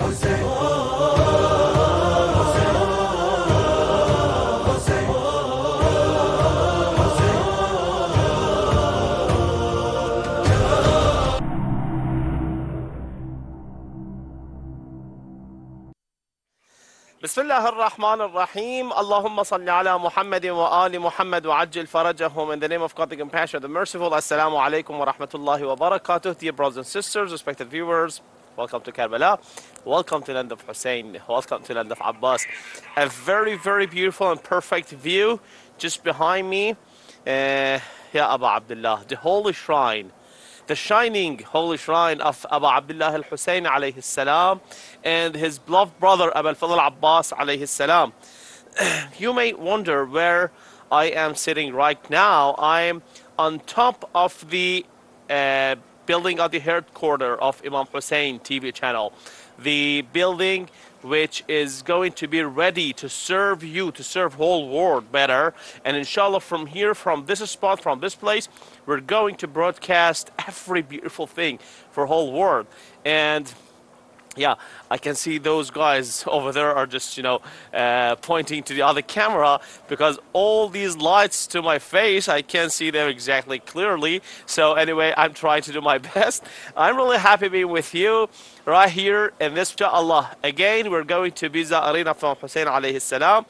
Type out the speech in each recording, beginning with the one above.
بسم الله الرحمن الرحيم. اللهم صل على محمد وآل محمد وعجل فرجهم. In the name of God the Compassionate, the Merciful. Assalamu alaikum wa rahmatullahi wa barakatuh. Dear brothers and sisters, respected viewers, welcome to Karbala. Welcome to land of Hussein. Welcome to land of Abbas. A very, very beautiful and perfect view just behind me. Ya Aba Abdillah, the holy shrine, the shining holy shrine of Aba Abdillah Al-Hussein alayhi salam and his beloved brother Aba Abbas alayhi salam. You may wonder where I am sitting right now. I am on top of the building of the headquarters of Imam Hussein TV channel. The building which is going to be ready to serve you, to serve whole world better. And inshallah from here, from this spot, from this place, we're going to broadcast every beautiful thing for whole world. And yeah, I can see those guys over there are just, pointing to the other camera because all these lights to my face, I can't see them exactly clearly. So anyway, I'm trying to do my best. I'm really happy being with you right here in this, inshallah. Again, we're going to be Ziyarat from Hussein alayhi salam.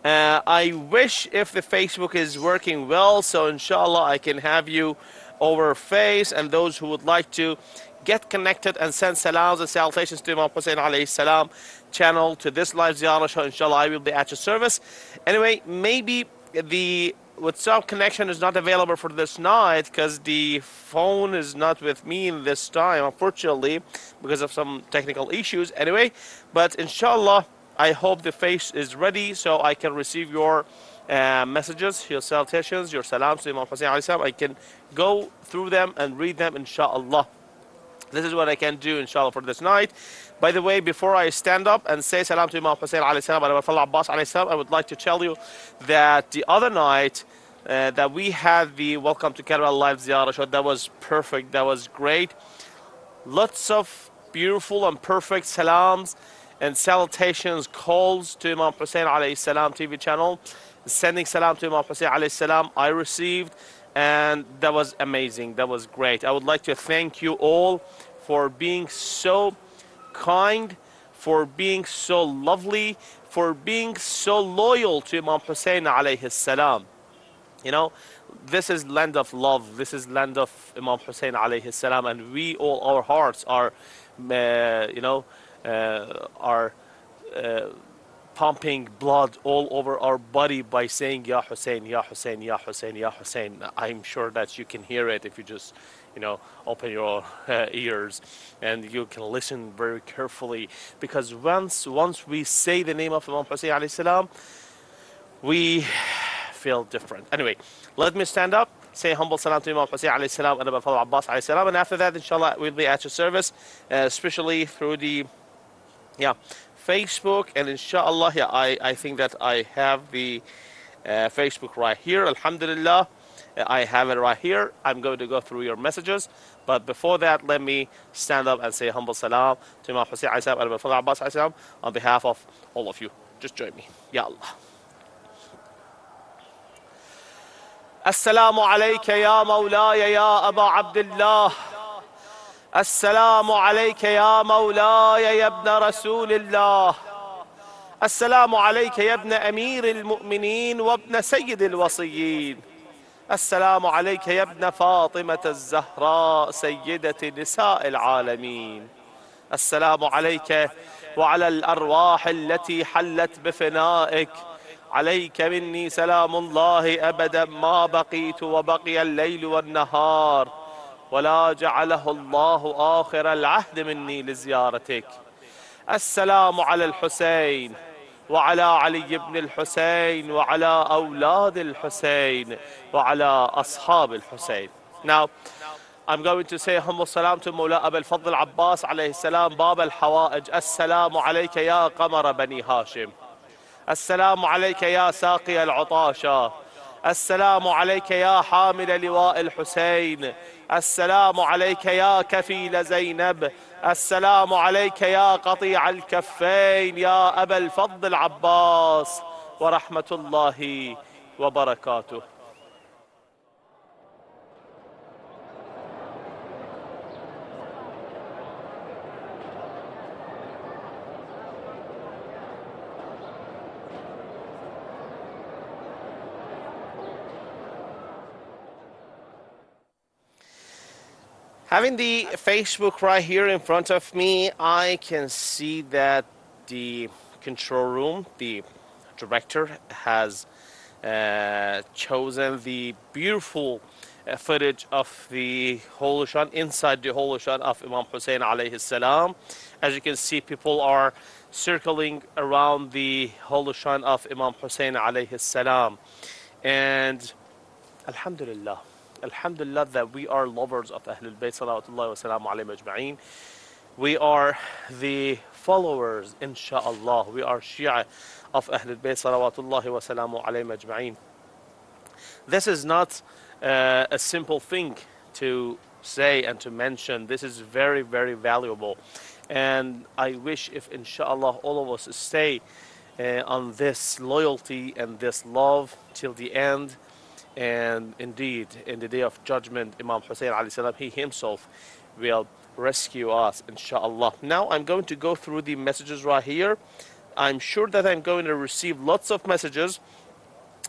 I wish if the Facebook is working well, so inshallah I can have you over face, and those who would like to get connected and send salams and salutations to Imam Hussein alayhi salam channel to this live ziyarah show, inshallah I will be at your service. Anyway, maybe the WhatsApp connection is not available for this night because the phone is not with me in this time, unfortunately, because of some technical issues. Anyway, but inshallah I hope the face is ready so I can receive your messages, your salutations, your salams to Imam Hussein alayhi salam. I can go through them and read them, inshallah. This is what I can do, inshallah, for this night. By the way, before I stand up and say salam to Imam Hussein alayhi salam and Aba Abbas alayhi salam, I would like to tell you that the other night that we had the Welcome to Karbala live ziyarah show, that was perfect, that was great. Lots of beautiful and perfect salams and salutations, calls to Imam Hussein alayhi salam TV channel, sending salam to Imam Hussein alayhi salam I received, and that was amazing, that was great. I would like to thank you all for being so kind, for being so lovely, for being so loyal to Imam Hussein alayhi salam. This is land of love, this is land of Imam Hussein alayhi salam, and we all, our hearts are pumping blood all over our body by saying Ya Hussein, Ya Hussein, Ya Hussein, Ya Hussein. I'm sure that you can hear it if you just open your ears and you can listen very carefully, because once we say the name of Imam Hussein alayhi salam, we feel different. Anyway, let me stand up, say humble salam to Imam Hussein alayhi salam and Aba Abbas alayhi salam, and after that inshallah we'll be at your service, especially through the Facebook, and inshallah I think that I have the Facebook right here. Alhamdulillah, I have it right here. I'm going to go through your messages, but before that let me stand up and say humble salam to Imam Hussein alayhi salam and Aba Abbas alayhi salam on behalf of all of you. Just join me. Ya Allah. السلام عليك يا مولاي يا أبا عبد الله. السلام عليك يا مولاي يا ابن رسول الله. السلام عليك يا ابن أمير المؤمنين وابن سيد الوصيين. السلام عليك يا ابن فاطمة الزهراء سيدة نساء العالمين. السلام عليك وعلى الأرواح التي حلت بفنائك. عليك مني سلام الله أبدا ما بقيت وبقي الليل والنهار، ولا جعله الله آخر العهد مني لزيارتك. السلام على الحسين وعلى علي بن الحسين وعلى أولاد الحسين وعلى أصحاب الحسين. Now, I'm going to say humble salam to Mawla Aba Abbas alayhi salam, Bab al-Hawa'ij. Assalamu alayka ya qamara bani Hashim. السلام عليك يا ساقي العطاشة. السلام عليك يا حامل لواء الحسين، السلام عليك يا كفيل زينب، السلام عليك يا قطيع الكفين يا أبا الفضل العباس ورحمة الله وبركاته. Having the Facebook right here in front of me, I can see that the control room, the director has chosen the beautiful footage of the Holy Shan, inside the Holy Shan of Imam Hussein alayhi salam. As you can see, people are circling around the Holy Shan of Imam Hussein alayhi salam. And Alhamdulillah, Alhamdulillah that we are lovers of Ahlul Bayt salawatullahi wa salamu alayhim ajma'een. We are the followers, insha'Allah. We are Shia of Ahlul Bayt salawatullahi wa salamu alayhim ajma'een. This is not a simple thing to say and to mention. This is very, very valuable. And I wish if insha'Allah all of us stay on this loyalty and this love till the end. And indeed, in the day of judgment, Imam Hussein alayhi salam, he himself will rescue us, inshallah. Now I'm going to go through the messages right here. I'm sure that I'm going to receive lots of messages,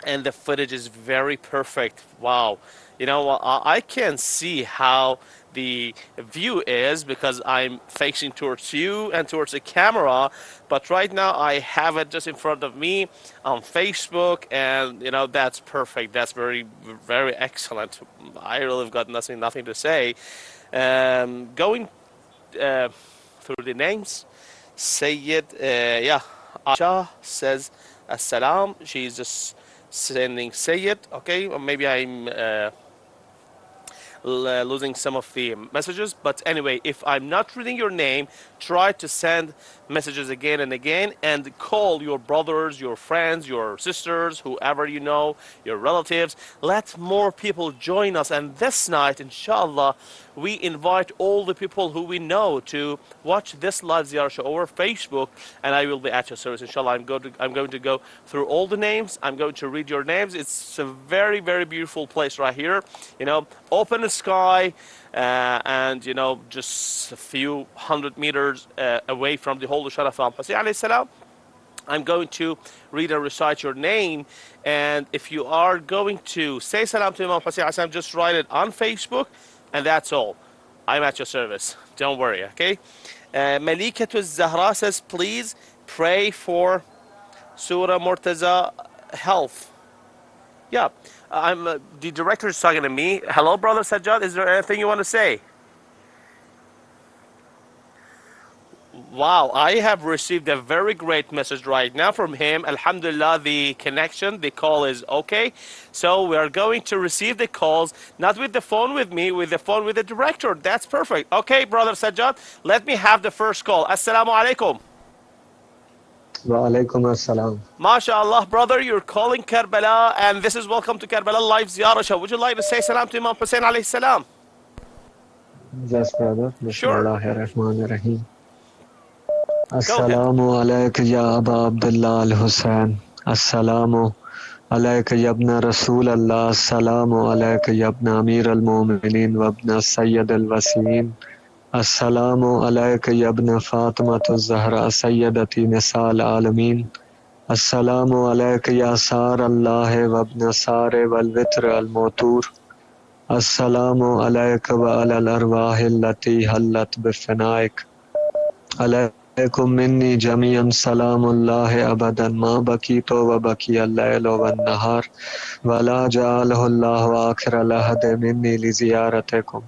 and the footage is very perfect. Wow. You know, I can see how the view is because I'm facing towards you and towards the camera, but right now I have it just in front of me on Facebook, and you know, that's perfect. That's very, very excellent. I really have got nothing to say. Going through the names, Sayyid, Aisha says Assalam. She's just sending Sayyid, okay, or maybe I'm losing some of the messages, but anyway, if I'm not reading your name, try to send messages again and again, and call your brothers, your friends, your sisters, whoever you know, your relatives. Let more people join us, and this night, inshallah, we invite all the people who we know to watch this live Ziyarat show over Facebook, and I will be at your service, inshallah. I'm going to go through all the names. I'm going to read your names. It's a very, very beautiful place right here. You know, open sky, and you know, just a few hundred meters away from the Holy Shan of Imam Hussein alayhi salam. I'm going to read and recite your name, and if you are going to say salam to Imam Hussein alayhi salam, just write it on Facebook, and that's all. I'm at your service. Don't worry, okay? Malikatul Zahra says, please pray for Surah Murtaza health. Yeah, the director is talking to me. Hello, Brother Sajjad. Is there anything you want to say? Wow, I have received a very great message right now from him. Alhamdulillah, the connection, the call is okay. So we are going to receive the calls, not with the phone with me, with the phone with the director. That's perfect. Okay, Brother Sajjad, let me have the first call. Assalamu alaikum. Wa alaikum assalam. MashaAllah, brother, you're calling Karbala, and this is Welcome to Karbala Live Ziyarat Show. Would you like to say salam to Imam Hussein alayhi salam? Yes, brother. Sure. Bismillahirrahmanirrahim. Assalamu alayka ya Aba Abdillah al-Hussein. Assalamu alayka ya ibn Rasul Allah. Assalamu alayka ya ibn Amir al-Mu'minin wa ibn Sayyid al-Wasiin. Assalamu alayka ya ibn Fatima al-Zahra Sayyidati Nisa al-Alameen. Assalamu alayka ya Sar Allah wa ibn Sar wal-Witr al-Mawtur. Assalamu alayka wa ala al-arwah allati hallat bifinaik. Alaykum minni jami'an salamullahi abadan ma bakitu wa bakiya al-laylu wa an-nahar wa la ja'alahu Allahu akhira lahad minni li ziyaratikum.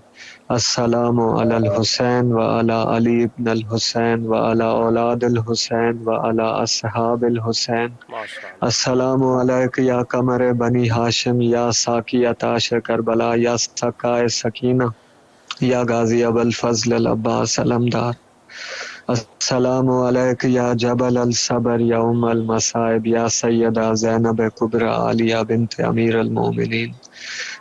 Assalamu ala al-Hussein wa ala Ali ibn al-Hussein wa ala awlad al-Hussein wa ala ashab al-Hussein. Assalamu alayka ya Qamar Bani Hashim ya Saki Atash Karbala ya Sakai Sakina ya Ghazi Abul Fazl al-Abbas Alamdar. Assalamu alayka ya Jabal al-Sabr ya al-Masaib ya Sayyida Zainab Kubra Aliya bint Amir al-Mu'minin.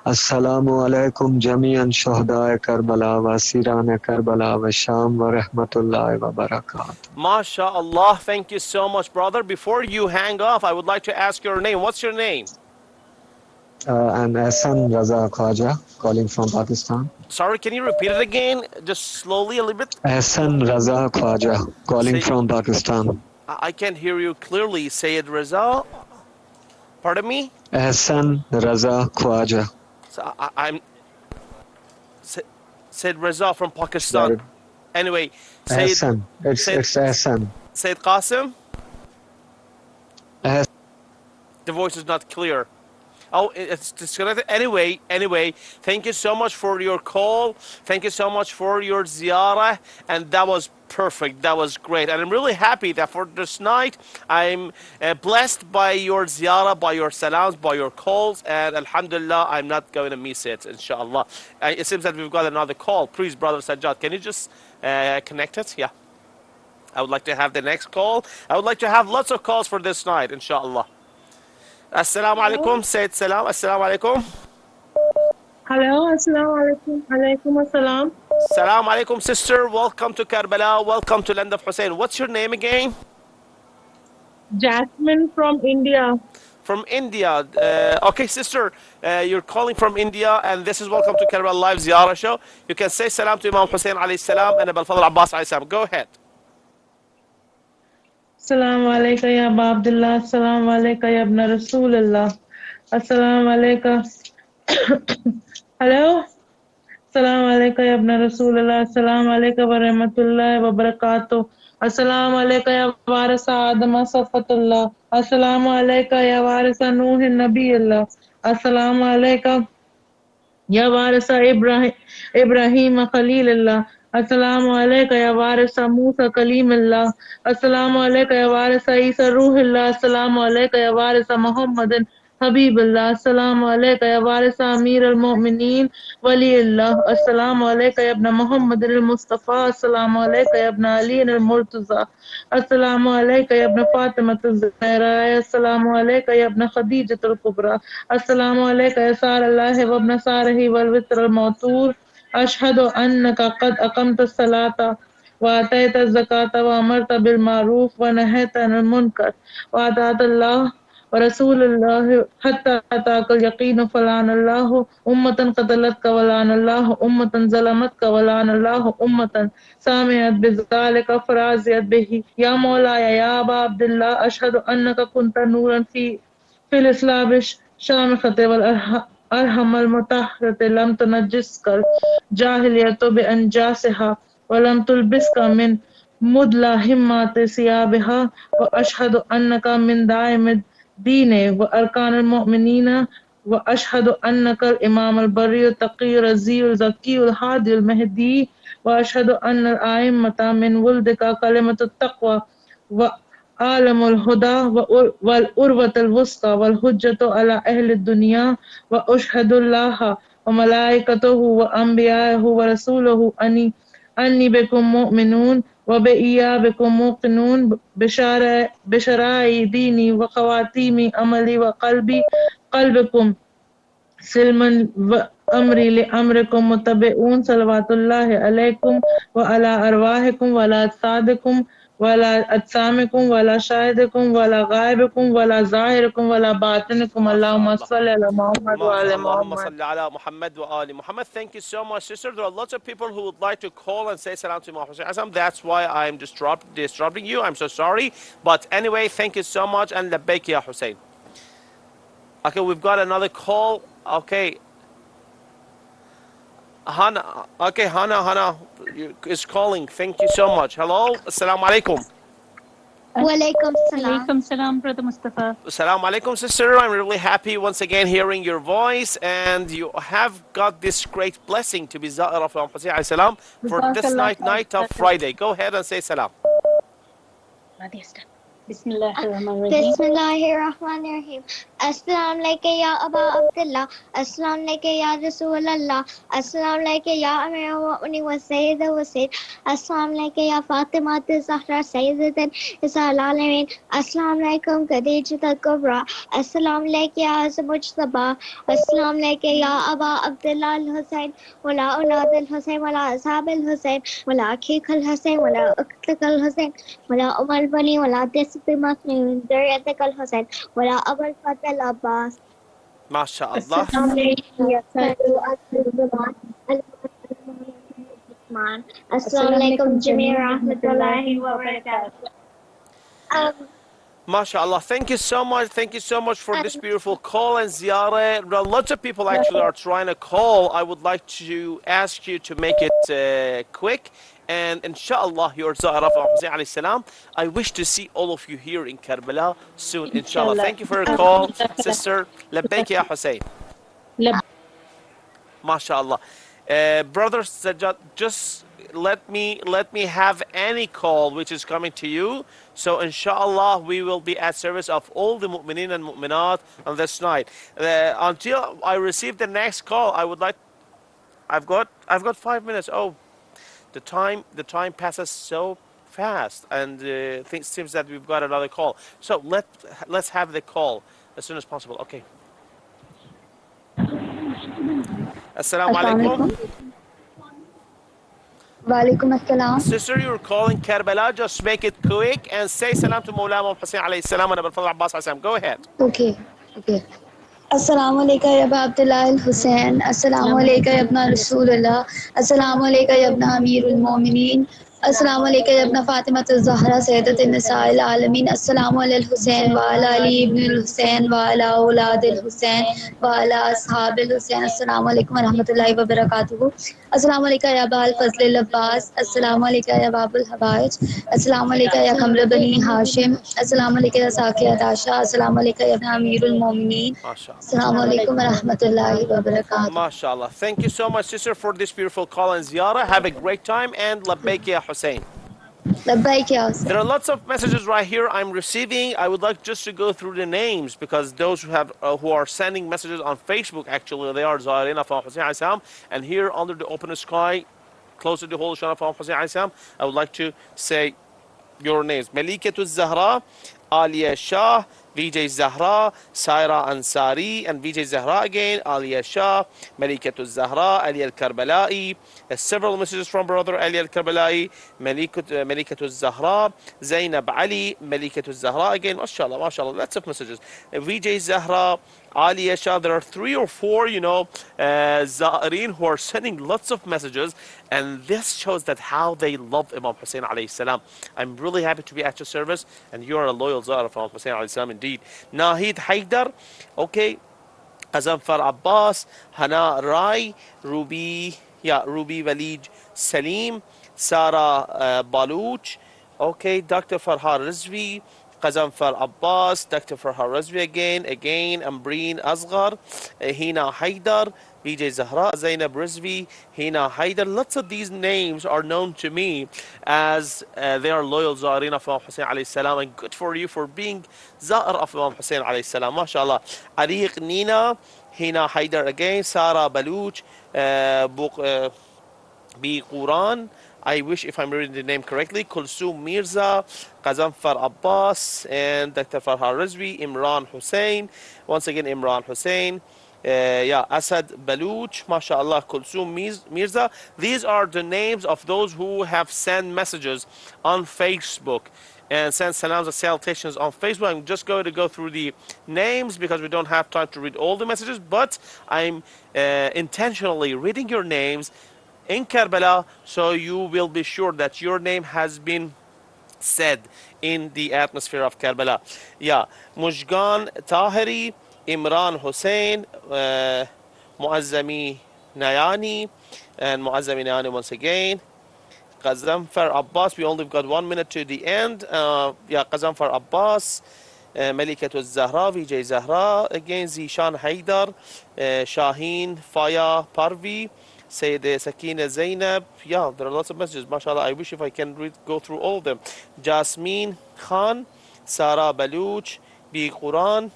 Assalamu alaikum jami'an shuhada Karbala wa siran Karbala wa Sham wa rahmatullahi wa barakatuh. MashaAllah, thank you so much, brother. Before you hang off, I would like to ask your name. What's your name? I'm Ahsan Raza Khwaja, calling from Pakistan. Sorry, can you repeat it again? Just slowly a little bit. Ahsan Raza Khwaja, calling Say, from Pakistan. I can't hear you clearly. Sayyid Raza. Pardon me? Ahsan Raza Khwaja. So I'm Sayyid Raza from Pakistan. Anyway, Sayyid, Ahsan. It's Ahsan. Sayyid Qasim? Ahsan. The voice is not clear. Oh, it's disconnected. Anyway, thank you so much for your call. Thank you so much for your ziyarah. And that was perfect. That was great. And I'm really happy that for this night, I'm blessed by your ziyarah, by your salams, by your calls. And alhamdulillah, I'm not going to miss it, inshallah. It seems that we've got another call. Please, Brother Sajjad, can you just connect it? Yeah. I would like to have the next call. I would like to have lots of calls for this night, inshallah. Assalamu alaikum, Sayyid Salam. Assalamu alaikum. Hello, assalamu alaikum. Alaikum assalam. Assalamu alaikum, sister. Welcome to Karbala. Welcome to land of Hussein. What's your name again? Jasmine from India. From India. Okay, sister, you're calling from India, and this is Welcome to Karbala Live Ziyarah Show. You can say salam to Imam Hussein alayhi salam and Aba Abbas alayhi salam. Go ahead. Assalamu alaikum ya Aba Abdillah. Assalamu alaikum ya Ibn Rasulullah. Assalamu alaikum. Hello? Assalamu alaikum ya Ibn Rasulullah. Assalamu alaikum wa rahmatullahi wa barakatuh. Assalamu alaikum ya warisa Adam Safatullah. Assalamu alaikum ya warisa Nuh Nabiyullah. Assalamu alaikum ya warisa Ibrahim Khalilullah. Assalamu alaikum ya warisa Musa Kalimullah. Assalamu alaikum ya warisa Isa Ruhullah. Assalamu alaikum ya warisa Muhammadin Habibullah. Assalamu alaikum ya warisa Amir al-Mu'minin Waliullah. Assalamu alaikum ya ibn Muhammad al-Mustafa. Assalamu alaikum ya ibn Ali al-Murtaza. Assalamu alaikum ya ibn Fatima al-Zahra. Assalamu alaikum ya ibn Khadijah al-Kubra. Assalamu alaikum ya Sar Allah wa ibn Sarhi wal Witr al-Mawtur. أشهد أنك قد أقمت الصلاة وآتيت الزكاة وأمرت بالمعروف ونهيت عن المنكر وأطعت الله ورسول الله حتى أتاك اليقين فلعن الله أمة قتلتك ولعن الله أمة ظلمتك ولعن الله أمة سامعت بذلك فرازيت به يا مولاي يا أبا عبد الله أشهد أنك كنت نورا في الإسلام الشامخة والأرحم المطهرة لم تنجسك الجاهلية بأنجاسها ولم تلبسك من مدلهمات ثيابها وأشهد أنك من دائم الدين وأركان المؤمنين وأشهد أنك الإمام البري التقي الرزي الزكي الهادي المهدي وأشهد أن الأئمة من ولدك كلمة التقوى عالم الهدى والأروة الوسطى والحجة على أهل الدنيا وأشهد الله وملائكته وأنبياءه ورسوله أني بكم مؤمنون وبإيابكم موقنون بشرائع ديني وخواتيم عملي قلبكم سلما وأمري لأمركم متبعون صلوات الله عليكم وعلى أرواحكم ولا أجسادكم ولا أجسامكم ولا شاهدكم ولا غائبكم ولا ظاهركم ولا باطنكم اللهم صل على محمد وعلى Muhammad. Thank you so much, sister. There are lots of people who would like to call and say salam to Imam Hussein. That's why I'm disrupting you. I'm so sorry. But anyway, thank you so much and labbaik ya Hussein. Okay, we've got another call. Okay. Hana. Okay, Hana is calling. Thank you so much. Hello. Assalamu alaikum. Walaikum salam. Walaikum salam, Brother Mustafa. Assalamu alaikum, sister. I'm really happy once again hearing your voice, and you have got this great blessing to be Za'ir of Imam Hussein salam for this night of Friday. Go ahead and say salam. Bismillahirrahmanirrahim. Bismillahirrahmanirrahim. Assalamu alaikum ya Aba Abdillah. Assalamu alaikum ya Rasulallah. Assalamu alaikum ya Amir al-Mu'minin wa Sayyid al-Wasid. Assalamu alaikum ya Fatima al-Zahra Sayyidat Nisa al-Alamin. Assalamu alaikum Khadijat al-Kubra. Assalamu alaikum ya Azam Mujtaba. Assalamu alaikum ya Aba Abdillah al-Hussein. Wala aulad al-Hussein wala ashab al-Hussein wala akik al-Hussein wala uktak al-Hussein wala al-Bani wala بمثل من ذريتك الحسين ولا أبا الفتى العباس. MashaAllah. السلام عليكم جميعا ورحمة الله وبركاته. MashaAllah. Thank you so much. Thank you so much for this beautiful call and ziyarat. Well, lots of people actually are trying to call. I would like to ask you to make it quick. And inshallah, your Zahra of Hussein alayhi salam. I wish to see all of you here in Karbala soon, inshallah. Thank you for your call, sister. Labbaik ya Hussein. MashaAllah. Brother Sajjad, just let me have any call which is coming to you. So inshallah, we will be at service of all the mu'mineen and mu'minat on this night. Until I receive the next call, I would like. I've got 5 minutes. Oh. The time passes so fast, and it seems that we've got another call. So let's have the call as soon as possible. Okay. Assalamu alaikum. Walaikum assalam. Sister, you're calling Karbala. Just make it quick and say salam to Mawla Imam Hussein alayhi salam and Aba Abbas alayhi salam. Go ahead. Okay. Assalamu alaikum ya Aba Abdillah al-Hussein. Assalamu alaikum ya Ibna Rasulullah. Assalamu alaikum ya Ibna Amir al-Mu'minin. Assalamu alaikum ya Ibna Fatima al-Zahra Sayyidat Nisa al-Alamin. Assalamu ala al-Hussein wa ala Ali ibn al-Hussein wa ala aulad al-Hussein wa ala ashab al-Hussein. Assalamu alaikum wa rahmatullahi wa barakatuhu. Assalamu alaikum ya Aba al-Fazl al-Abbas. Assalamu alaikum ya Bab al-Hawaij. Assalamu alaikum ya Kamra bani Hashim. Assalamu alaikum ya Saqiya Dasha. Assalamu alaikum ya Ibna Amir al-Mu'minin. Assalamu alaikum wa rahmatullahi wa barakatuh. MashaAllah. Thank you so much, sister, for this beautiful call and ziyarah. Have a great time, and labbaik ya Hussein. Labbaik ya Hussein. There are lots of messages right here I'm receiving. I would like just to go through the names, because those who are sending messages on Facebook, actually, they are Zahirin of Imam Hussein alayhi salam. And here under the open sky, close to the whole Shan of Imam Hussein alayhi salam, I would like to say your names. Malikatul Zahra, Aliya Shah, VJ Zahra, Saira Ansari, and VJ Zahra again, Aliya Shah, Malikatul Zahra, Ali al-Karbala'i, several messages from brother Ali al-Karbala'i, Malikatul Zahra, Zainab Ali, Malikatul Zahra again, mashallah, mashallah, lots of messages. VJ Zahra, Aliya Shah, there are 3 or 4, Zahirin who are sending lots of messages, and this shows that how they love Imam Hussein alayhi salam. I'm really happy to be at your service, and you are a loyal Zahir of Imam Hussein alayhi salam indeed. Nahid Haidar, okay. Azamfar Abbas, Hana Rai, Ruby Walid Salim, Sarah Baluch, okay. Dr. Farhar Rizvi, Qazanfar Abbas, Dr. Farhar Rizvi again, Ambreen Asghar, Hina Haidar, VJ Zahra, Zainab Rizvi, Hina Haidar. Lots of these names are known to me as they are loyal Zahirin of Imam Hussein alayhi salam, and good for you for being Zahir of Imam Hussein alayhi salam, mashallah. Ariq Nina, Hina Haidar again, Sarah Baluch, Bi Quran, I wish if I'm reading the name correctly, Kulsum Mirza, Qazanfar Abbas, and Dr. Farhar Rizvi, Imran Hussein, once again Imran Hussein, Asad Baluch, mashallah, Kulsum Mirza. These are the names of those who have sent messages on Facebook and send salams and salutations on Facebook. I'm just going to go through the names because we don't have time to read all the messages, but I'm intentionally reading your names in Karbala, so you will be sure that your name has been said in the atmosphere of Karbala. Mushgan Tahiri, Imran Hussein, Muazzami Nayani, and Muazzami Nayani once again. Qazanfar Abbas, we only got 1 minute to the end. Qazanfar Abbas, Malikatul Zahra, VJ Zahra, again Zishan Haidar, Shaheen Faya Parvi, Sayyid Sakina Zainab. There are lots of messages, mashallah. I wish if I can go through all of them. Jasmine Khan, Sarah Baluch, B. Quran.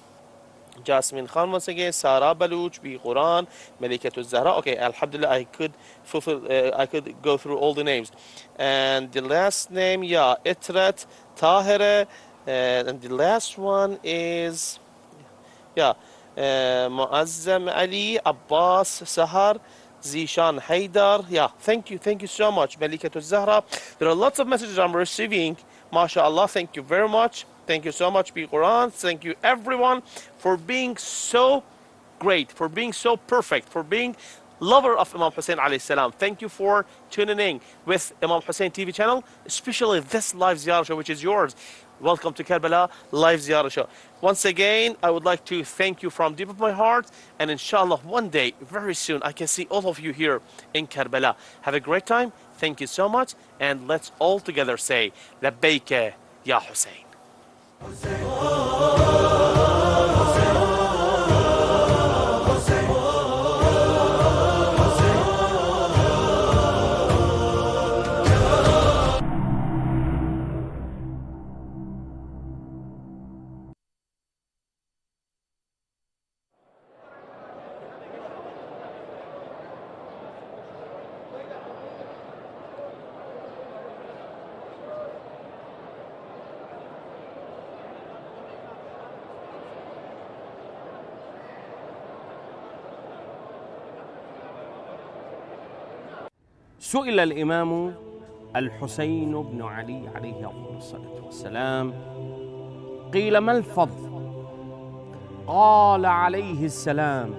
Jasmine Khan once again, Sarah Baluch, B. Quran, Malikatul Zahra. Okay, Alhamdulillah, I could go through all the names. And the last name, yeah, Itrat, Tahira, and the last one is, yeah, Muazzam Ali, Abbas, Sahar, Zishan Haidar. Yeah, thank you so much, Malikatul Zahra. There are lots of messages I'm receiving. MashaAllah, thank you very much. Thank you so much, B. Quran. Thank you, everyone, for being so great, for being so perfect, for being lover of Imam Hussein alayhi salam. Thank you for tuning in with Imam Hussein TV channel, especially this live Ziyarat show, which is yours. Welcome to Karbala live Ziyarat show. Once again, I would like to thank you from deep of my heart, and inshallah, one day, very soon, I can see all of you here in Karbala. Have a great time. Thank you so much, and let's all together say, Labbaik ya Hussein. سئل الإمام الحسين بن علي عليه أفضل الصلاة والسلام قيل ما الفضل؟ قال عليه السلام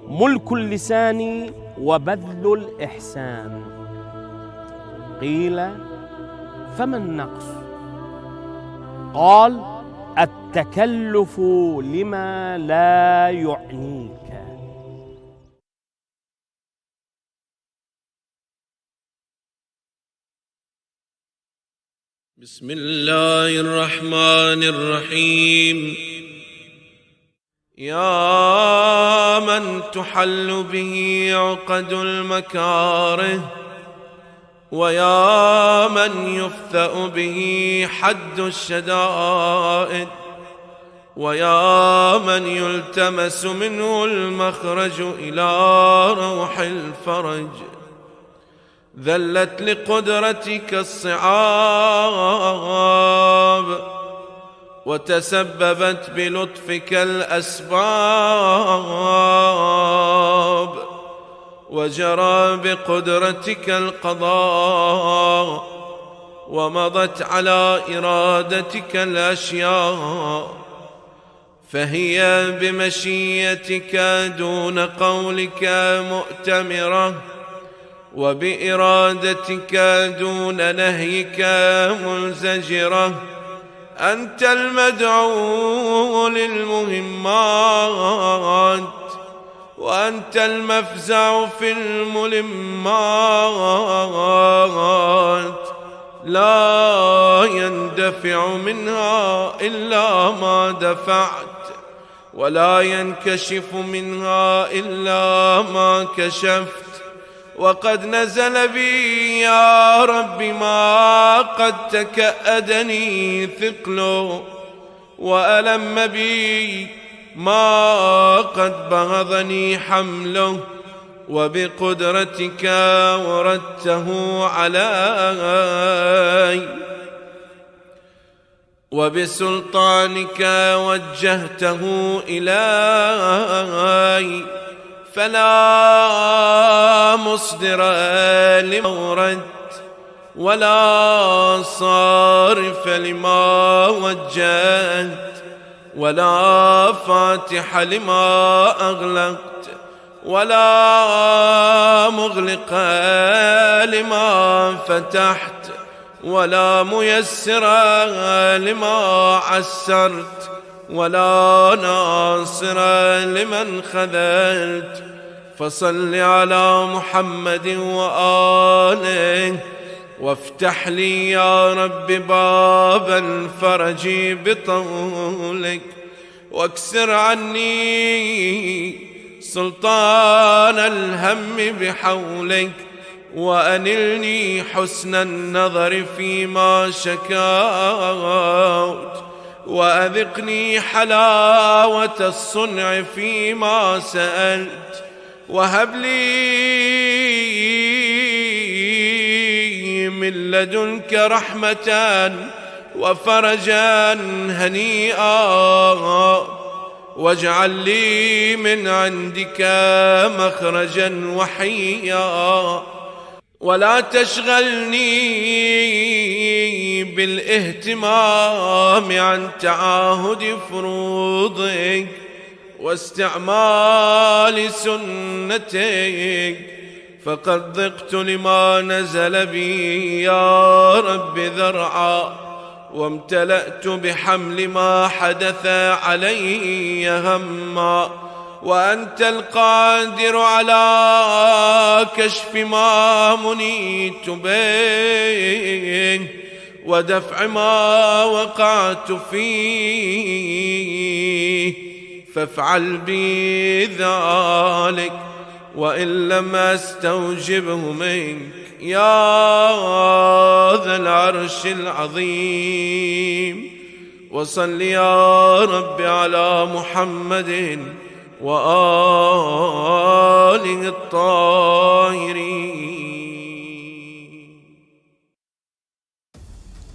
ملك اللسان وبذل الإحسان. قيل فما النقص؟ قال التكلف لما لا يعنيك. بسم الله الرحمن الرحيم. يا من تحل به عقد المكاره، ويا من يفثأ به حد الشدائد، ويا من يلتمس منه المخرج إلى روح الفرج، ذلت لقدرتك الصعاب، وتسببت بلطفك الأسباب، وجرى بقدرتك القضاء، ومضت على إرادتك الأشياء، فهي بمشيتك دون قولك مؤتمرة، وبإرادتك دون نهيك منزجرة. أنت المدعو للمهمات، وأنت المفزع في الملمات، لا يندفع منها إلا ما دفعت، ولا ينكشف منها إلا ما كشفت. وقد نزل بي يا رب ما قد تكأدني ثقله، وألم بي ما قد بغضني حمله، وبقدرتك وردته علي، وبسلطانك وجهته إلي، فلا مصدر لما وردت، ولا صارف لما وجهت، ولا فاتح لما أغلقت، ولا مغلق لما فتحت، ولا ميسر لما عسرت، ولا ناصر لمن خذلت. فصل على محمد وآله، وافتح لي يا رب باب الفرج بطولك، واكسر عني سلطان الهم بحولك، وأنلني حسن النظر فيما شكوت وأذقني حلاوة الصنع فيما سألت وهب لي من لدنك رحمة وفرجا هنيئا واجعل لي من عندك مخرجا وحيا ولا تشغلني بالاهتمام عن تعاهد فروضك واستعمال سنتك فقد ضقت لما نزل بي يا رب ذرعا وامتلأت بحمل ما حدث علي هما وأنت القادر على كشف ما منيت به ودفع ما وقعت فيه فافعل بي ذلك وإن لم أستوجبه منك يا ذا العرش العظيم وصل يا رب على محمد وآله الطاهرين.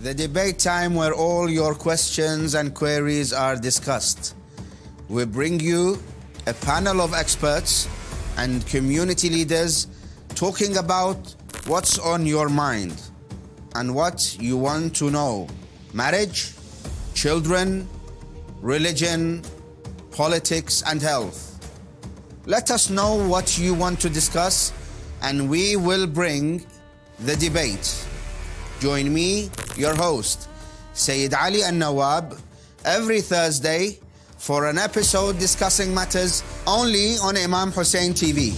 The debate time where all your questions and queries are discussed. We bring you a panel of experts and community leaders talking about what's on your mind and what you want to know. Marriage, children, religion, politics and health. Let us know what you want to discuss and we will bring the debate. Join me, your host, Sayyid Ali Al-Nawab, every Thursday for an episode discussing matters only on Imam Hussein TV.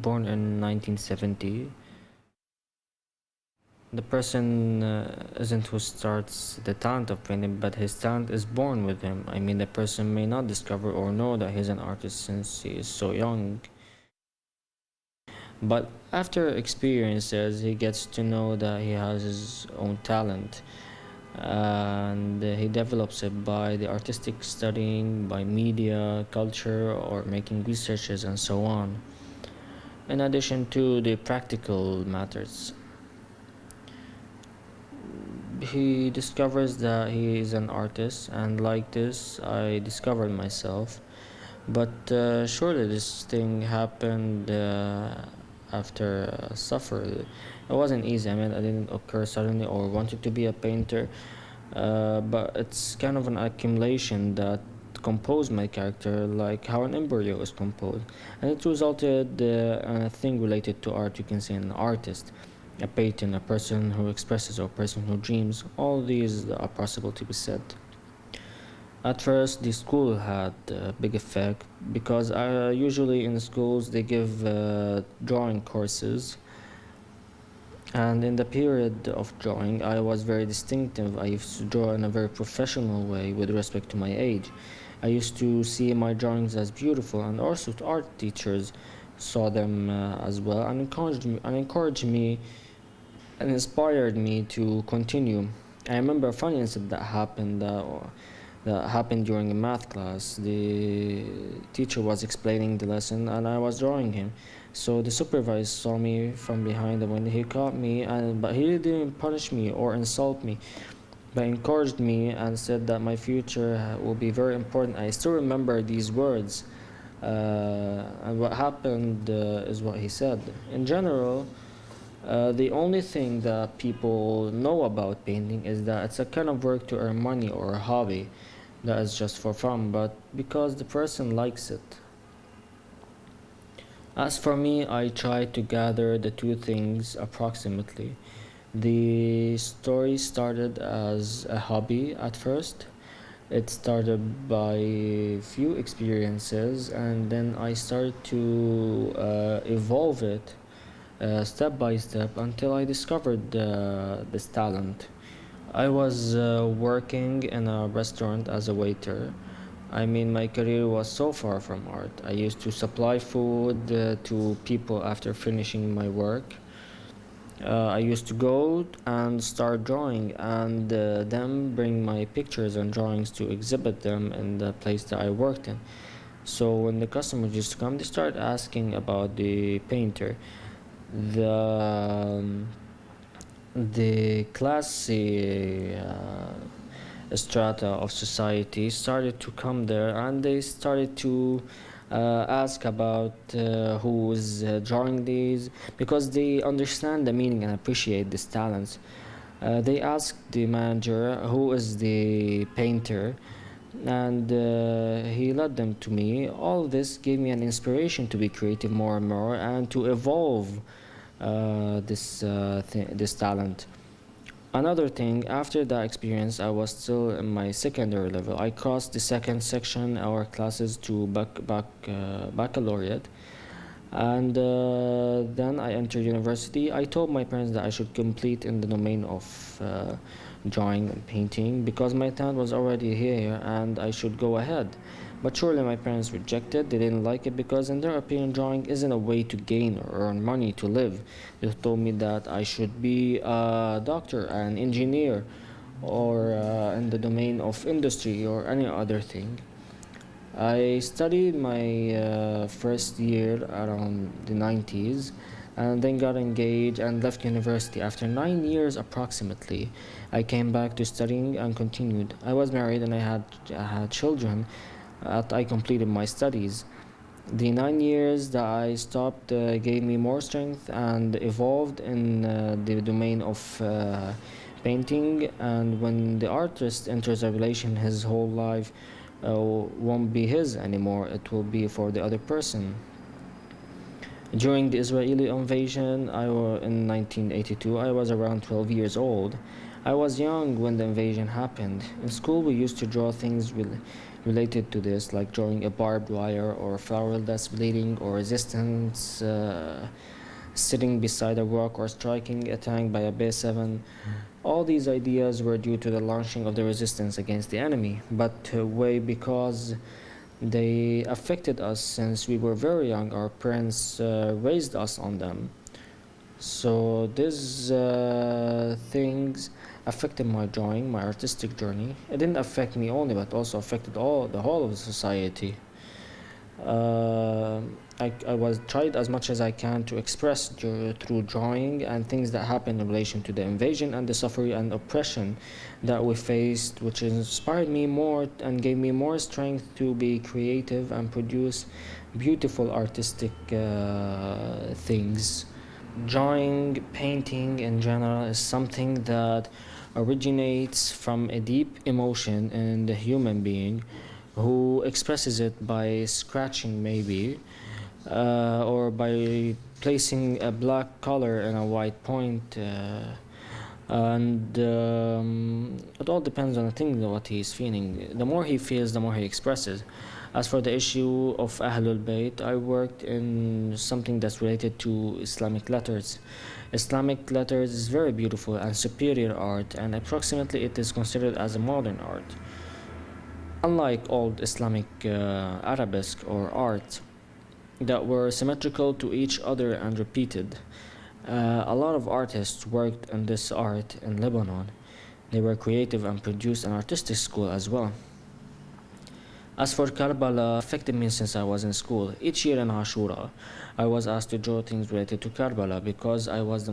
Born in 1970. The person isn't who starts the talent of painting, but his talent is born with him. I mean, the person may not discover or know that he's an artist since he is so young. But after experiences, he gets to know that he has his own talent. And he develops it by the artistic studying, by media, culture, or making researches and so on. In addition to the practical matters, he discovers that he is an artist, and like this I discovered myself. But surely this thing happened after suffer. It wasn't easy. I mean, it didn't occur suddenly or wanted to be a painter, but it's kind of an accumulation that composed my character, like how an embryo is composed, and it resulted in a thing related to art. You can say an artist, a painter, a person who expresses, or a person who dreams. All these are possible to be said. At first, the school had a big effect because usually in schools they give drawing courses, and in the period of drawing I was very distinctive. I used to draw in a very professional way with respect to my age. I used to see my drawings as beautiful, and also art teachers saw them as well, and encouraged me and inspired me to continue. I remember a funny incident that happened that happened during a math class. The teacher was explaining the lesson and I was drawing him. So the supervisor saw me from behind the window. He caught me, but he didn't punish me or insult me, but encouraged me and said that my future will be very important. I still remember these words. And what happened is what he said. In general, the only thing that people know about painting is that it's a kind of work to earn money or a hobby that is just for fun, but because the person likes it. As for me, I try to gather the two things approximately. The story started as a hobby at first. It started by few experiences, and then I started to evolve it step by step until I discovered this talent. I was working in a restaurant as a waiter. I mean, my career was so far from art. I used to supply food to people after finishing my work. I used to go and start drawing and then bring my pictures and drawings to exhibit them in the place that I worked in. So when the customers used to come, they started asking about the painter. The classy strata of society started to come there, and they started to ask about who is drawing these, because they understand the meaning and appreciate these talents. They asked the manager who is the painter, and he led them to me. All this gave me an inspiration to be creative more and more and to evolve this talent. Another thing, after that experience, I was still in my secondary level. I crossed the second section, our classes, to baccalaureate, and then I entered university. I told my parents that I should complete in the domain of drawing and painting because my talent was already here and I should go ahead. But surely my parents rejected. They didn't like it because in their opinion drawing isn't a way to gain or earn money to live. They told me that I should be a doctor, an engineer, or in the domain of industry or any other thing. I studied my first year around the 90s and then got engaged and left university. After 9 years approximately, I came back to studying and continued. I was married and I had children. I completed my studies. The 9 years that I stopped gave me more strength and evolved in the domain of painting. And when the artist enters a relation, his whole life won't be his anymore. It will be for the other person. During the Israeli invasion in 1982, I was around 12 years old. I was young when the invasion happened. In school, we used to draw things related to this, like drawing a barbed wire or a flower that's bleeding, or resistance sitting beside a rock, or striking a tank by a B-7. All these ideas were due to the launching of the resistance against the enemy, but because they affected us since we were very young. Our parents raised us on them. So these things affected my drawing, my artistic journey. It didn't affect me only, but also affected the whole of the society. I was tried as much as I can to express through drawing and things that happened in relation to the invasion and the suffering and oppression that we faced, which inspired me more and gave me more strength to be creative and produce beautiful artistic things. Drawing, painting in general is something that originates from a deep emotion in the human being, who expresses it by scratching maybe, or by placing a black color in a white point, and it all depends on the thing, what he's feeling. The more he feels, the more he expresses. As for the issue of Ahlul Bayt, I worked in something that's related to Islamic letters. Islamic letters is very beautiful and superior art, and approximately it is considered as a modern art. Unlike old Islamic arabesque or art that were symmetrical to each other and repeated, a lot of artists worked in this art in Lebanon. They were creative and produced an artistic school as well. As for Karbala, affected me since I was in school. Each year in Ashura, I was asked to draw things related to Karbala because I was the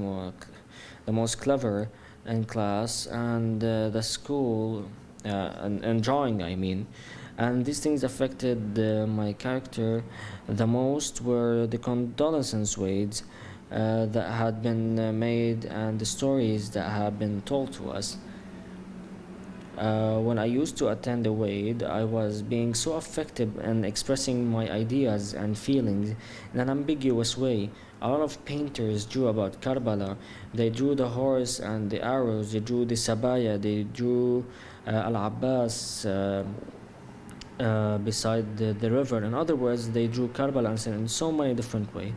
most clever in class and the school, and drawing, I mean. And these things affected my character the most were the condolences weights that had been made and the stories that had been told to us. When I used to attend the Wade, I was being so effective in expressing my ideas and feelings in an ambiguous way. A lot of painters drew about Karbala. They drew the horse and the arrows, they drew the sabaya, they drew Al-Abbas beside the river. In other words, they drew Karbala incident in so many different ways.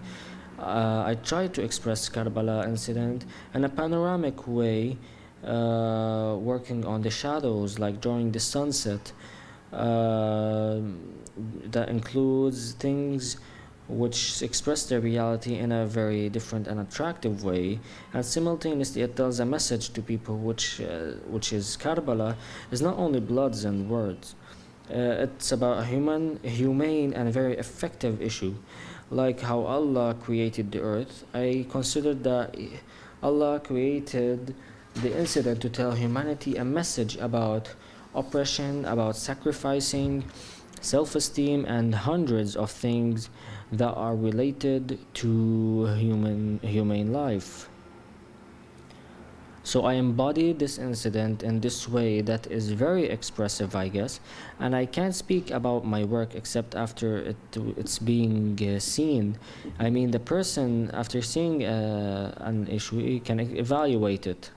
I tried to express Karbala incident in a panoramic way, working on the shadows, like drawing the sunset. That includes things which express their reality in a very different and attractive way, and simultaneously it tells a message to people, which is Karbala is not only bloods and words. It's about a humane and very effective issue, like how Allah created the earth. I consider that Allah created the incident to tell humanity a message about oppression, about sacrificing, self-esteem, and hundreds of things that are related to humane life. So I embodied this incident in this way that is very expressive, I guess, and I can't speak about my work except after it's being seen. I mean, the person, after seeing an issue, can evaluate it.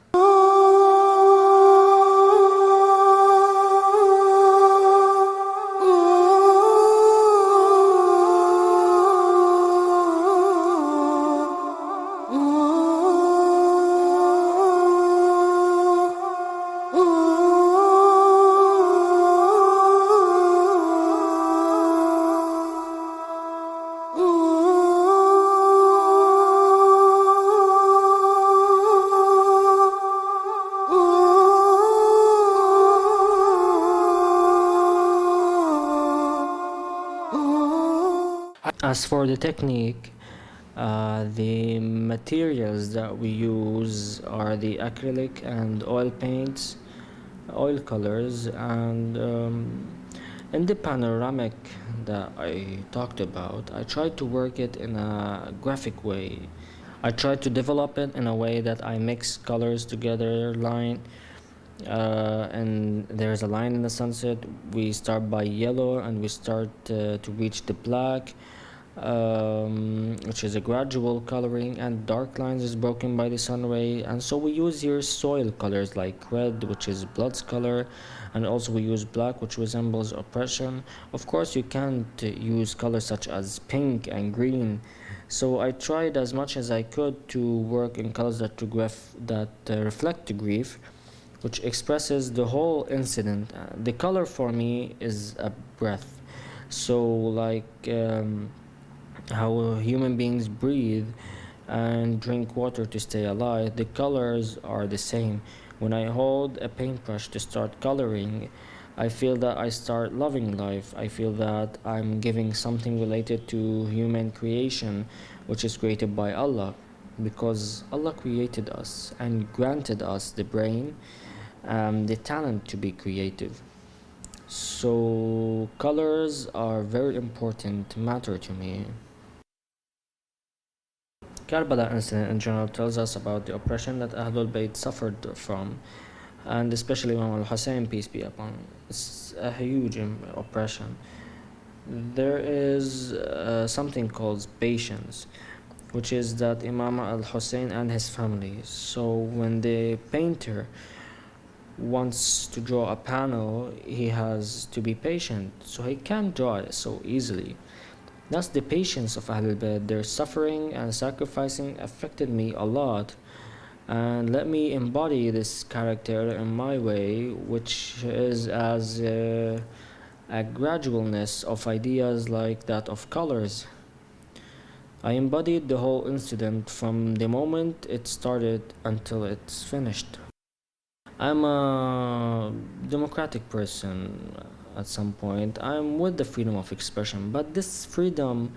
As for the technique, the materials that we use are the acrylic and oil paints, oil colors, and in the panoramic that I talked about, I tried to work it in a graphic way. I tried to develop it in a way that I mix colors together, and there's a line in the sunset. We start by yellow and we start to reach the black, which is a gradual coloring, and dark lines is broken by the sun ray. And so we use here soil colors like red, which is blood's color, and also we use black, which resembles oppression. Of course, you can't use colors such as pink and green. So I tried as much as I could to work in colors that reflect the grief, which expresses the whole incident. The color for me is a breath. So like how human beings breathe and drink water to stay alive, the colors are the same. When I hold a paintbrush to start coloring, I feel that I start loving life. I feel that I'm giving something related to human creation, which is created by Allah, because Allah created us and granted us the brain, the talent to be creative. So colors are very important matter to me. Karbala incident in general tells us about the oppression that Ahlul Bayt suffered from, and especially Imam Hussein, peace be upon him. It's a huge oppression. There is something called patience, which is that Imam Al-Hussein and his family. So when the painter wants to draw a panel, he has to be patient, so he can't draw it so easily. That's the patience of Ahlul Bayt. Their suffering and sacrificing affected me a lot, and let me embody this character in my way, which is as a gradualness of ideas like that of colors. I embodied the whole incident from the moment it started until it's finished. I'm a democratic person. at some point. I'm with the freedom of expression, but this freedom